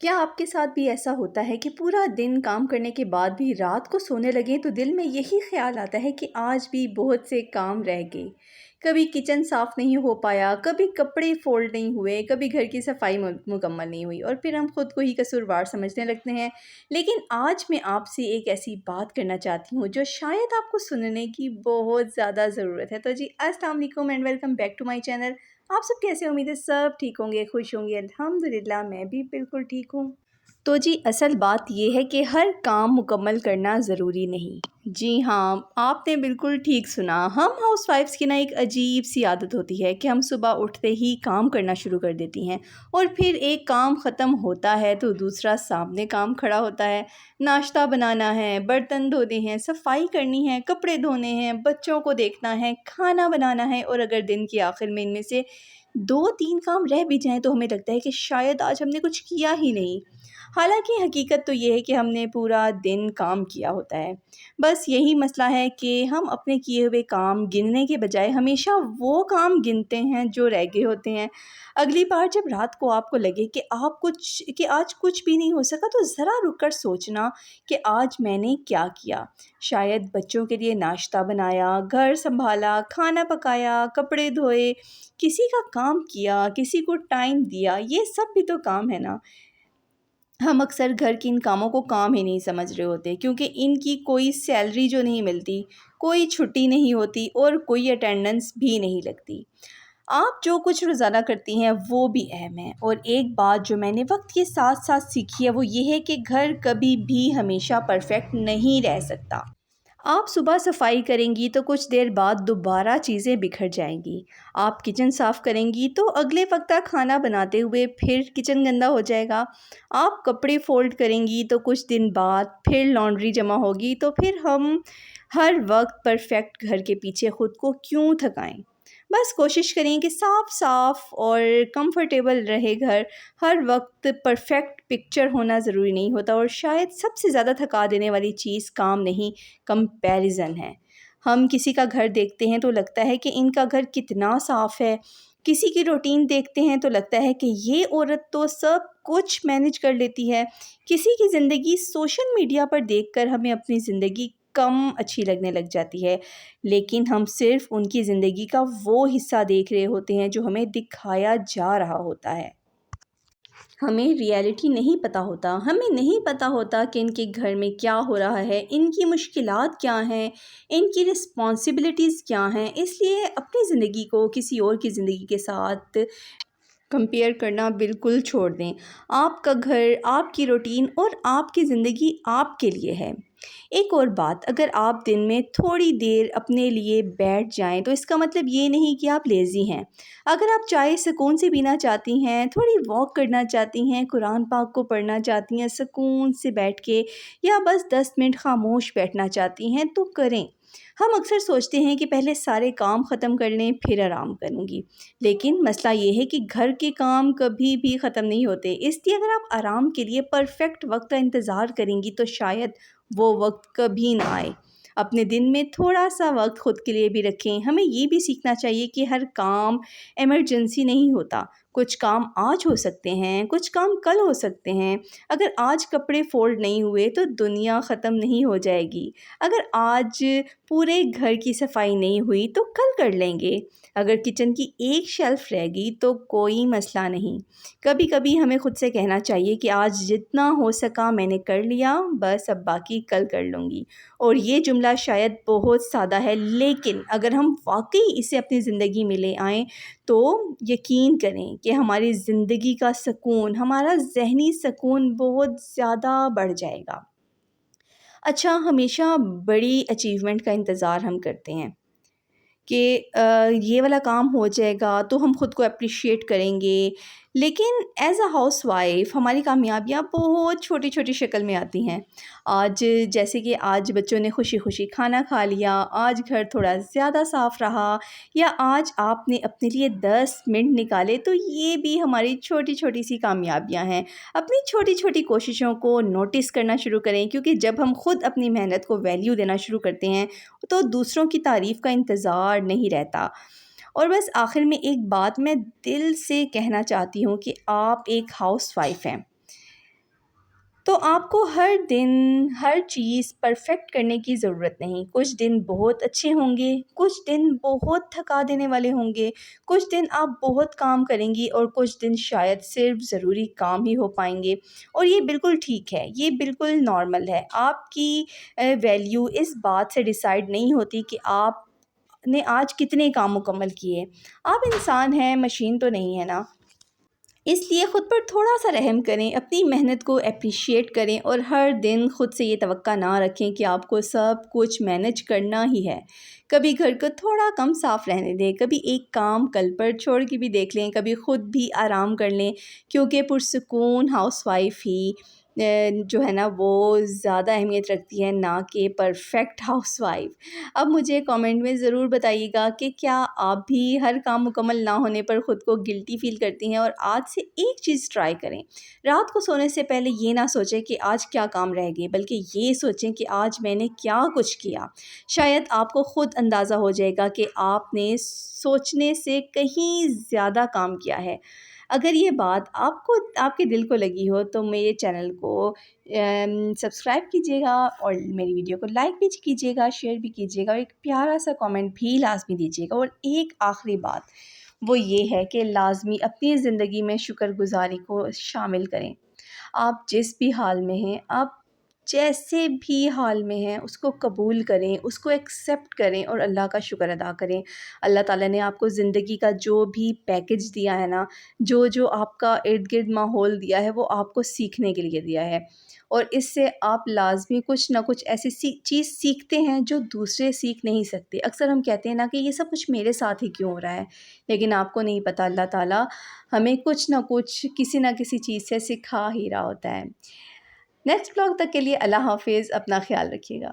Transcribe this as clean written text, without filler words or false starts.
کیا آپ کے ساتھ بھی ایسا ہوتا ہے کہ پورا دن کام کرنے کے بعد بھی رات کو سونے لگیں تو دل میں یہی خیال آتا ہے کہ آج بھی بہت سے کام رہ گئے؟ کبھی کچن صاف نہیں ہو پایا، کبھی کپڑے فولڈ نہیں ہوئے، کبھی گھر کی صفائی مکمل نہیں ہوئی، اور پھر ہم خود کو ہی قصوروار سمجھنے لگتے ہیں۔ لیکن آج میں آپ سے ایک ایسی بات کرنا چاہتی ہوں جو شاید آپ کو سننے کی بہت زیادہ ضرورت ہے۔ تو جی السلام علیکم and welcome back to my channel. آپ سب کیسے؟ امید ہے سب ٹھیک ہوں گے، خوش ہوں گے۔ الحمدللہ میں بھی بالکل ٹھیک ہوں۔ تو جی اصل بات یہ ہے کہ ہر کام مکمل کرنا ضروری نہیں۔ جی ہاں، آپ نے بالکل ٹھیک سنا۔ ہم ہاؤس وائفس کی ایک عجیب سی عادت ہوتی ہے کہ ہم صبح اٹھتے ہی کام کرنا شروع کر دیتی ہیں، اور پھر ایک کام ختم ہوتا ہے تو دوسرا سامنے کام کھڑا ہوتا ہے۔ ناشتہ بنانا ہے، برتن دھونے ہیں، صفائی کرنی ہے، کپڑے دھونے ہیں، بچوں کو دیکھنا ہے، کھانا بنانا ہے، اور اگر دن کے آخر میں ان میں سے 2-3 کام رہ بھی جائیں تو ہمیں لگتا ہے کہ شاید آج ہم نے کچھ کیا ہی نہیں۔ حالانکہ حقیقت تو یہ ہے کہ ہم نے پورا دن کام کیا ہوتا ہے۔ بس یہی مسئلہ ہے کہ ہم اپنے کیے ہوئے کام گننے کے بجائے ہمیشہ وہ کام گنتے ہیں جو رہ گئے ہوتے ہیں۔ اگلی بار جب رات کو آپ کو لگے کہ آج کچھ بھی نہیں ہو سکا تو ذرا رک کر سوچنا کہ آج میں نے کیا کیا۔ شاید بچوں کے لیے ناشتہ بنایا، گھر سنبھالا، کھانا پکایا، کپڑے دھوئے، کسی کا کام کیا، کسی کو ٹائم دیا، یہ سب بھی تو کام ہے نا۔ ہم اکثر گھر کے ان کاموں کو کام ہی نہیں سمجھ رہے ہوتے، کیونکہ ان کی کوئی سیلری جو نہیں ملتی، کوئی چھٹی نہیں ہوتی، اور کوئی اٹینڈنس بھی نہیں لگتی۔ آپ جو کچھ روزانہ کرتی ہیں وہ بھی اہم ہے، اور ایک بات جو میں نے وقت کے ساتھ ساتھ سیکھی ہے وہ یہ ہے کہ گھر کبھی بھی ہمیشہ پرفیکٹ نہیں رہ سکتا۔ آپ صبح صفائی کریں گی تو کچھ دیر بعد دوبارہ چیزیں بکھر جائیں گی۔ آپ کچن صاف کریں گی تو اگلے وقت تک کھانا بناتے ہوئے پھر کچن گندا ہو جائے گا۔ آپ کپڑے فولڈ کریں گی تو کچھ دن بعد پھر لانڈری جمع ہوگی۔ تو پھر ہم ہر وقت پرفیکٹ گھر کے پیچھے خود کو کیوں تھکائیں؟ بس کوشش کریں کہ صاف صاف اور کمفرٹیبل رہے گھر۔ ہر وقت پرفیکٹ پکچر ہونا ضروری نہیں ہوتا، اور شاید سب سے زیادہ تھکا دینے والی چیز کام نہیں، کمپیریزن ہے۔ ہم کسی کا گھر دیکھتے ہیں تو لگتا ہے کہ ان کا گھر کتنا صاف ہے، کسی کی روٹین دیکھتے ہیں تو لگتا ہے کہ یہ عورت تو سب کچھ مینج کر لیتی ہے۔ کسی کی زندگی سوشل میڈیا پر دیکھ کر ہمیں اپنی زندگی کم اچھی لگنے لگ جاتی ہے، لیکن ہم صرف ان کی زندگی کا وہ حصہ دیکھ رہے ہوتے ہیں جو ہمیں دکھایا جا رہا ہوتا ہے۔ ہمیں ریئلٹی نہیں پتہ ہوتا، ہمیں نہیں پتہ ہوتا کہ ان کے گھر میں کیا ہو رہا ہے، ان کی مشکلات کیا ہیں، ان کی رسپانسبلٹیز کیا ہیں۔ اس لیے اپنی زندگی کو کسی اور کی زندگی کے ساتھ کمپیئر کرنا بالکل چھوڑ دیں۔ آپ کا گھر، آپ کی روٹین اور آپ کی زندگی آپ کے لیے ہے۔ ایک اور بات، اگر آپ دن میں تھوڑی دیر اپنے لیے بیٹھ جائیں تو اس کا مطلب یہ نہیں کہ آپ لیزی ہیں۔ اگر آپ چائے سکون سے پینا چاہتی ہیں، تھوڑی واک کرنا چاہتی ہیں، قرآن پاک کو پڑھنا چاہتی ہیں سکون سے بیٹھ کے، یا بس 10 منٹ خاموش بیٹھنا چاہتی ہیں تو کریں۔ ہم اکثر سوچتے ہیں کہ پہلے سارے کام ختم کر لیں پھر آرام کروں گی، لیکن مسئلہ یہ ہے کہ گھر کے کام کبھی بھی ختم نہیں ہوتے۔ اس لیے اگر آپ آرام کے لیے پرفیکٹ وقت کا انتظار کریں گی تو شاید وہ وقت کبھی نہ آئے۔ اپنے دن میں تھوڑا سا وقت خود کے لیے بھی رکھیں۔ ہمیں یہ بھی سیکھنا چاہیے کہ ہر کام ایمرجنسی نہیں ہوتا۔ کچھ کام آج ہو سکتے ہیں، کچھ کام کل ہو سکتے ہیں۔ اگر آج کپڑے فولڈ نہیں ہوئے تو دنیا ختم نہیں ہو جائے گی۔ اگر آج پورے گھر کی صفائی نہیں ہوئی تو کل کر لیں گے۔ اگر کچن کی ایک شیلف رہ گئی تو کوئی مسئلہ نہیں۔ کبھی کبھی ہمیں خود سے کہنا چاہیے کہ آج جتنا ہو سکا میں نے کر لیا، بس اب باقی کل کر لوں گی۔ اور یہ جملہ شاید بہت سادہ ہے، لیکن اگر ہم واقعی اسے اپنی زندگی میں لے آئیں تو یقین کریں کہ ہماری زندگی کا سکون، ہمارا ذہنی سکون بہت زیادہ بڑھ جائے گا۔ اچھا، ہمیشہ بڑی اچیومنٹ کا انتظار ہم کرتے ہیں کہ یہ والا کام ہو جائے گا تو ہم خود کو اپریشیٹ کریں گے، لیکن ایز اے ہاؤس وائف ہماری کامیابیاں بہت چھوٹی چھوٹی شکل میں آتی ہیں۔ آج جیسے کہ آج بچوں نے خوشی خوشی کھانا کھا لیا، آج گھر تھوڑا زیادہ صاف رہا، یا آج آپ نے اپنے لیے 10 منٹ نکالے، تو یہ بھی ہماری چھوٹی چھوٹی سی کامیابیاں ہیں۔ اپنی چھوٹی چھوٹی کوششوں کو نوٹس کرنا شروع کریں، کیونکہ جب ہم خود اپنی محنت کو ویلیو دینا شروع کرتے ہیں تو دوسروں کی تعریف کا انتظار نہیں رہتا۔ اور بس آخر میں ایک بات میں دل سے کہنا چاہتی ہوں کہ آپ ایک ہاؤس وائف ہیں، تو آپ کو ہر دن ہر چیز پرفیکٹ کرنے کی ضرورت نہیں۔ کچھ دن بہت اچھے ہوں گے، کچھ دن بہت تھکا دینے والے ہوں گے، کچھ دن آپ بہت کام کریں گی اور کچھ دن شاید صرف ضروری کام ہی ہو پائیں گے، اور یہ بالکل ٹھیک ہے، یہ بالکل نارمل ہے۔ آپ کی ویلیو اس بات سے ڈیسائیڈ نہیں ہوتی کہ آپ نے آج کتنے کام مکمل کیے۔ آپ انسان ہیں، مشین تو نہیں ہے نا۔ اس لیے خود پر تھوڑا سا رحم کریں، اپنی محنت کو اپریشیٹ کریں اور ہر دن خود سے یہ توقع نہ رکھیں کہ آپ کو سب کچھ مینج کرنا ہی ہے۔ کبھی گھر کو تھوڑا کم صاف رہنے دیں، کبھی ایک کام کل پر چھوڑ کے بھی دیکھ لیں، کبھی خود بھی آرام کر لیں، کیونکہ پرسکون ہاؤس وائف ہی جو ہے نا وہ زیادہ اہمیت رکھتی ہے، نہ کہ پرفیکٹ ہاؤس وائف۔ اب مجھے کامنٹ میں ضرور بتائیے گا کہ کیا آپ بھی ہر کام مکمل نہ ہونے پر خود کو گلٹی فیل کرتی ہیں؟ اور آج سے ایک چیز ٹرائی کریں، رات کو سونے سے پہلے یہ نہ سوچیں کہ آج کیا کام رہ گئے، بلکہ یہ سوچیں کہ آج میں نے کیا کچھ کیا۔ شاید آپ کو خود اندازہ ہو جائے گا کہ آپ نے سوچنے سے کہیں زیادہ کام کیا ہے۔ اگر یہ بات آپ کے دل کو لگی ہو تو میرے چینل کو سبسکرائب کیجیے گا، اور میری ویڈیو کو لائک بھی کیجیے گا، شیئر بھی کیجیے گا، اور ایک پیارا سا کامنٹ بھی لازمی دیجیے گا۔ اور ایک آخری بات وہ یہ ہے کہ لازمی اپنی زندگی میں شکر گزاری کو شامل کریں۔ آپ جس بھی حال میں ہیں، آپ جیسے بھی حال میں ہیں، اس کو قبول کریں، اس کو ایکسیپٹ کریں اور اللہ کا شکر ادا کریں۔ اللہ تعالیٰ نے آپ کو زندگی کا جو بھی پیکج دیا ہے نا، جو آپ کا ارد گرد ماحول دیا ہے، وہ آپ کو سیکھنے کے لیے دیا ہے، اور اس سے آپ لازمی کچھ نہ کچھ ایسی چیز سیکھتے ہیں جو دوسرے سیکھ نہیں سکتے۔ اکثر ہم کہتے ہیں نا کہ یہ سب کچھ میرے ساتھ ہی کیوں ہو رہا ہے، لیکن آپ کو نہیں پتہ اللہ تعالیٰ ہمیں کچھ نہ کچھ کسی نہ کسی چیز سے سکھا ہی رہا ہوتا ہے۔ نیکسٹ بلاگ تک کے لیے اللہ حافظ، اپنا خیال رکھیے گا۔